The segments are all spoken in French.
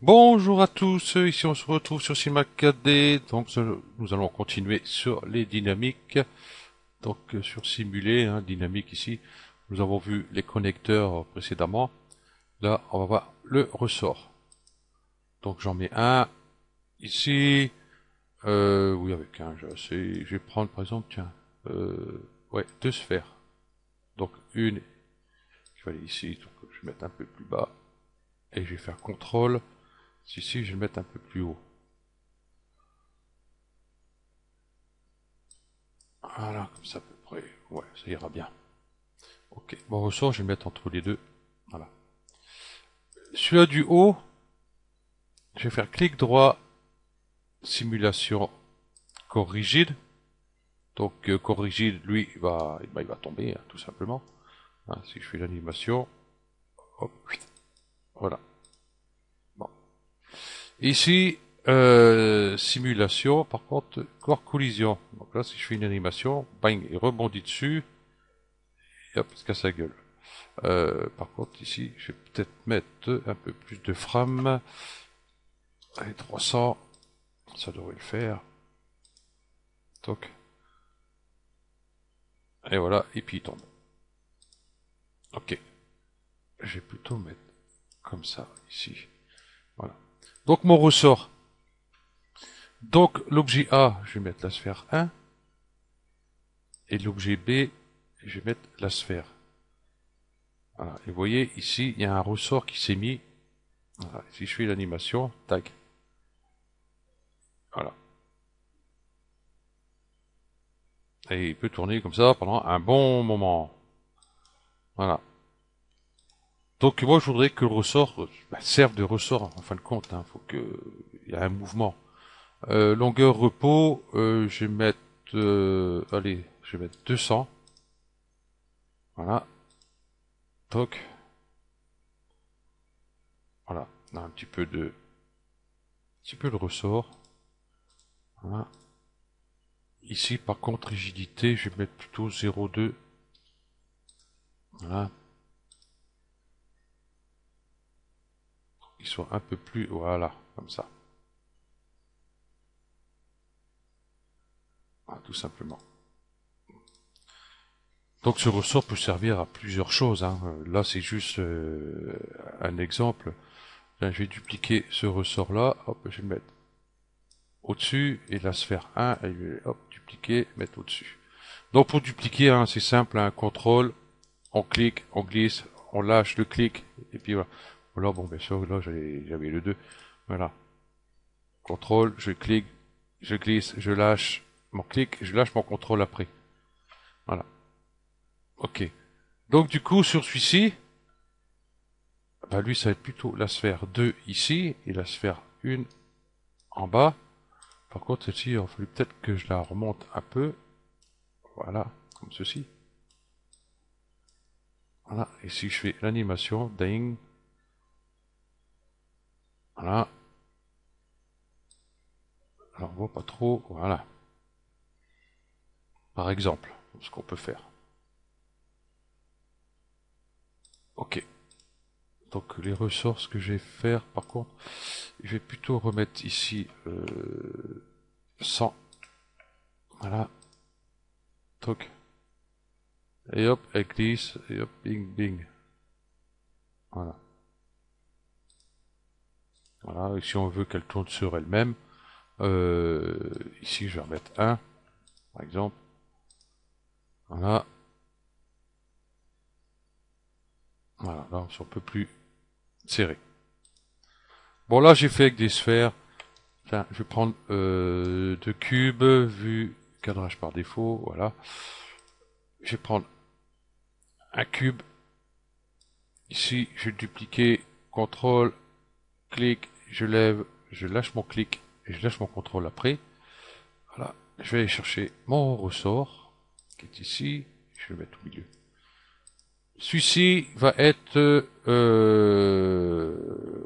Bonjour à tous, ici on se retrouve sur SimACAD, donc nous allons continuer sur les dynamiques, donc sur simuler, dynamique ici, nous avons vu les connecteurs précédemment, là on va voir le ressort, donc j'en mets un ici, oui avec un j'ai assez, je vais prendre par exemple, tiens, ouais, deux sphères, donc une qui va aller ici, donc je vais mettre un peu plus bas, et je vais faire CTRL, ici je vais le mettre un peu plus haut. Voilà, comme ça à peu près. Ouais, ça ira bien. Ok, bon ressort, je vais le mettre entre les deux. Voilà. Celui-là du haut, je vais faire clic droit, simulation corps rigide. Donc corps rigide, lui, il va tomber, tout simplement. Si je fais l'animation, hop, voilà. Bon. Ici, simulation, par contre, corps collision. Donc là, si je fais une animation, bang, il rebondit dessus, et hop, il se casse la gueule. Par contre, ici, je vais peut-être mettre un peu plus de frames. Allez, 300, ça devrait le faire. Toc. Et voilà, et puis il tombe. Ok. Je vais plutôt mettre comme ça, ici. Voilà. Donc mon ressort. Donc l'objet A, je vais mettre la sphère 1. Et l'objet B, je vais mettre la sphère. Voilà. Et vous voyez, ici, il y a un ressort qui s'est mis. Voilà. Si je fais l'animation, tac. Voilà. Et il peut tourner comme ça pendant un bon moment. Voilà. Donc moi je voudrais que le ressort serve de ressort en fin de compte. Faut que il y a un mouvement. Longueur repos, je vais mettre, allez, je vais mettre 200. Voilà, toc. Voilà, on a un petit peu de ressort. Voilà. Ici, par contre, rigidité, je vais mettre plutôt 0,2. Voilà, qu'il soit un peu plus, voilà, comme ça. Voilà, tout simplement. Donc ce ressort peut servir à plusieurs choses. Là, c'est juste un exemple. Là, je vais dupliquer ce ressort-là. Hop, je vais le mettre au-dessus et la sphère 1, elle vais hop, dupliquer, mettre au-dessus. Donc pour dupliquer, c'est simple, contrôle, on clique, on glisse, on lâche le clic, et puis voilà. Voilà, bon, bien sûr, là j'avais le 2. Voilà. Contrôle, je clique, je glisse, je lâche mon clic, je lâche mon contrôle après. Voilà. Ok. Donc du coup, sur celui-ci, bah, lui, ça va être plutôt la sphère 2 ici, et la sphère 1 en bas. Par contre, celle-ci, il aurait fallu peut-être que je la remonte un peu. Voilà, comme ceci. Voilà, et si je fais l'animation, ding, voilà, alors on voit pas trop, voilà, par exemple, ce qu'on peut faire. Ok, donc les ressources que je vais faire, par contre, je vais plutôt remettre ici 100, voilà, toc, et hop, elle glisse, et hop, bing, bing, voilà. Voilà, et si on veut qu'elle tourne sur elle-même, ici je vais remettre 1, par exemple, voilà, voilà, là on peut plus serrer. Bon là j'ai fait avec des sphères. Tiens, je vais prendre deux cubes, vue cadrage par défaut, voilà. Je vais prendre un cube, ici je vais dupliquer, contrôle, clic, je lève, je lâche mon clic et je lâche mon contrôle après. Voilà, je vais aller chercher mon ressort, qui est ici, je vais le mettre au milieu. Celui-ci va être,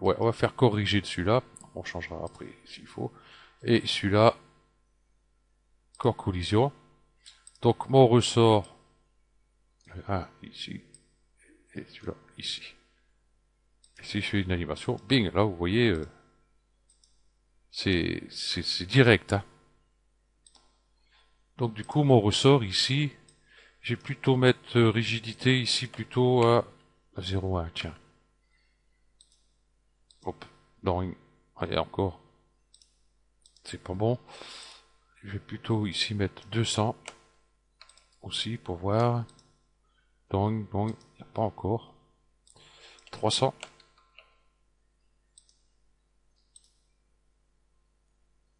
ouais, on va faire corriger de celui-là, on changera après s'il faut. Et celui-là, corps collision. Donc mon ressort, un ici, et celui-là ici. Et si je fais une animation, bing, là vous voyez, C'est direct, hein. Donc du coup, mon ressort ici, j'ai plutôt mettre rigidité ici plutôt à 0,1, tiens. Hop, non, allez encore, c'est pas bon. Je vais plutôt ici mettre 200 aussi pour voir. Donc, il n'y a pas encore. 300.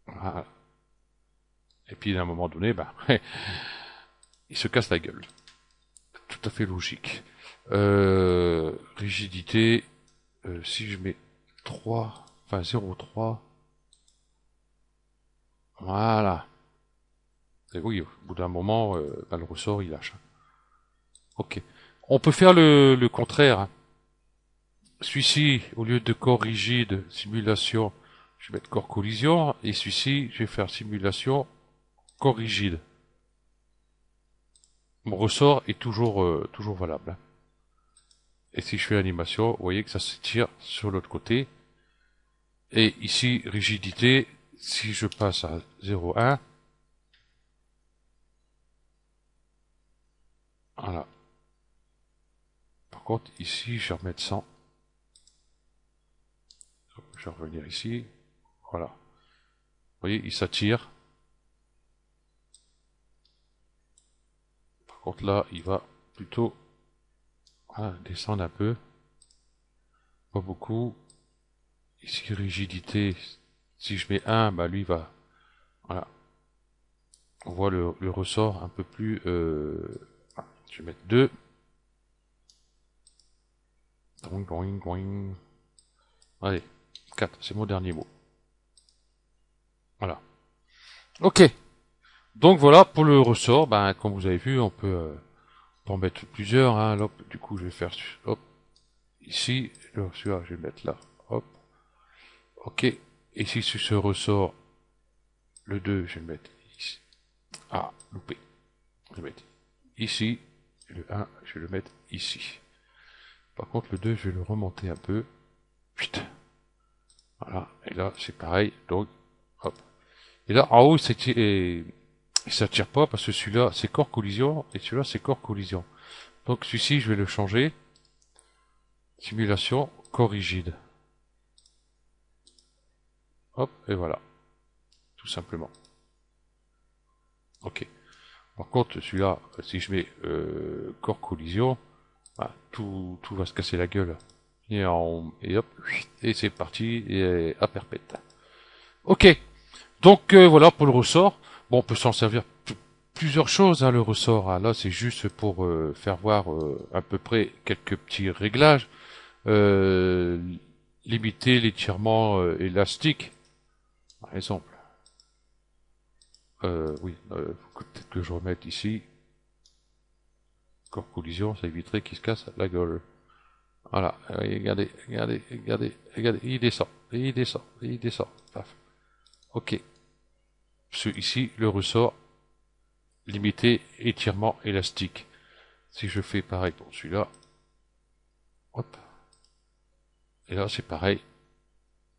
Voilà. Et puis à un moment donné, ben, il se casse la gueule. Tout à fait logique. Rigidité, si je mets 3, enfin 0,3, voilà. Et oui, au bout d'un moment, ben, le ressort il lâche. Ok. On peut faire le contraire, hein. Celui-ci, au lieu de corps rigide, simulation, je vais mettre corps collision, et celui-ci, je vais faire simulation corps rigide. Mon ressort est toujours valable, hein. Et si je fais l'animation, vous voyez que ça s'étire sur l'autre côté. Et ici, rigidité, si je passe à 0,1, voilà. Par contre, ici, je vais remettre 100. Je vais revenir ici. Voilà. Vous voyez, il s'attire. Par contre, là, il va plutôt descendre un peu. Pas beaucoup. Ici, rigidité. Si je mets 1, bah lui va. Voilà. On voit le ressort un peu plus. Je vais mettre 2. Allez, 4, c'est mon dernier mot. Voilà. Ok. Donc voilà pour le ressort. Ben, comme vous avez vu, on peut en mettre plusieurs. Hein. Hop, du coup, je vais faire hop, ici. Celui-là, je vais mettre là. Hop. Ok. Et si sur ce ressort, le 2, je vais le mettre ici. Ah, loupé. Je vais le mettre ici. Le 1, je vais le mettre ici. Par contre, le 2, je vais le remonter un peu. Putain. Voilà. Et là, c'est pareil. Donc, hop. Et là, en haut, il s'attire pas parce que celui-là, c'est corps collision et celui-là, c'est corps collision. Donc, celui-ci, je vais le changer. Simulation, corps rigide. Hop, et voilà. Tout simplement. Ok. Par contre, celui-là, si je mets corps collision, bah, tout va se casser la gueule. Et hop, et c'est parti, et à perpète. Ok. Donc voilà pour le ressort. Bon, on peut s'en servir plusieurs choses, hein, le ressort. Hein. Là, c'est juste pour faire voir à peu près quelques petits réglages. Euh, Limiter l'étirement élastique, par exemple. Oui, peut-être que je remette ici. Corps collision, ça éviterait qu'il se casse la gueule. Voilà, regardez, regardez, regardez, regardez, il descend, il descend, il descend. Paf. Ok. Ici, le ressort limité étirement élastique. Si je fais pareil pour celui-là, hop, et là c'est pareil,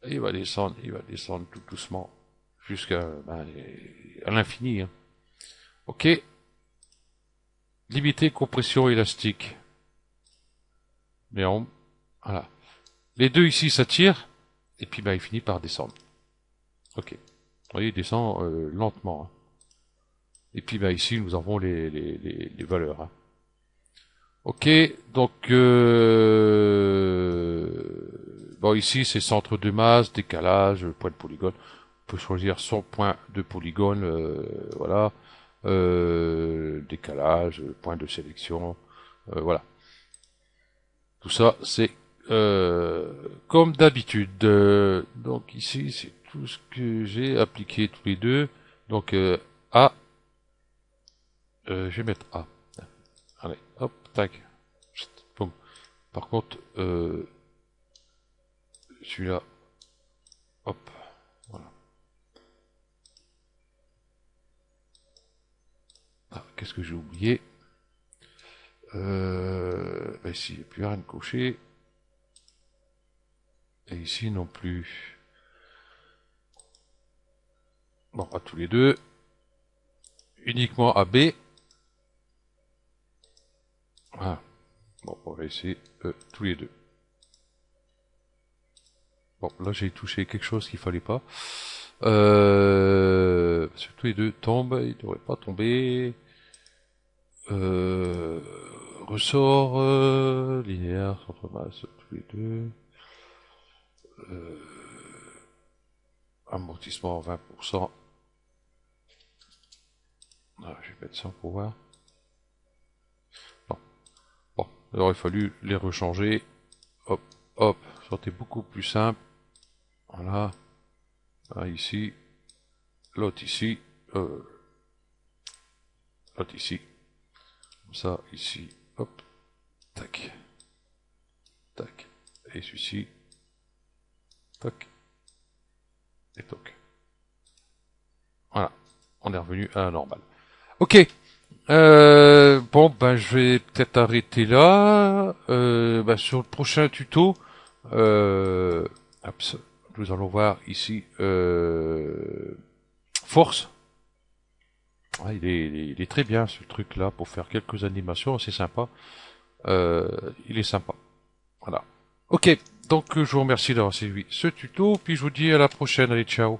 il va descendre tout doucement jusqu'à ben, à l'infini. Hein. Ok, limité compression élastique. Néon, voilà. Les deux ici s'attirent et puis ben, il finit par descendre. Ok, vous voyez, il descend lentement. Hein. Et puis ben, ici nous avons les valeurs. Hein. Ok, donc bon ici c'est centre de masse, décalage, point de polygone. On peut choisir son point de polygone, voilà, décalage, point de sélection, voilà. Tout ça c'est comme d'habitude. Donc ici c'est tout ce que j'ai appliqué tous les deux. Donc A, je vais mettre A. Allez, hop, tac, boum. Par contre, celui-là, hop, voilà. Ah, qu'est-ce que j'ai oublié? Ben ici, il n'y a plus rien de coché. Et ici non plus. Bon, pas tous les deux. Uniquement AB. Voilà. Bon, on va essayer tous les deux. Bon, là j'ai touché quelque chose qu'il fallait pas. Parce que tous les deux tombent, ils devraient pas tomber. Euh, Ressort linéaire, centre masse, tous les deux. Amortissement 20%. Ah, je vais mettre ça pour voir. Non. Bon, il aurait fallu les rechanger. Hop, hop, ça aurait été beaucoup plus simple. Voilà. Un ici. L'autre ici. L'autre ici. Comme ça, ici. Hop. Tac. Tac. Et celui-ci. Tac. Et toc. Voilà. On est revenu à la normale. Ok. Bon, ben, je vais peut-être arrêter là. Ben, sur le prochain tuto, hop, nous allons voir ici force. Ouais, il est très bien ce truc-là pour faire quelques animations, c'est sympa. Il est sympa. Voilà. Ok, donc je vous remercie d'avoir suivi ce tuto, puis je vous dis à la prochaine. Allez, ciao.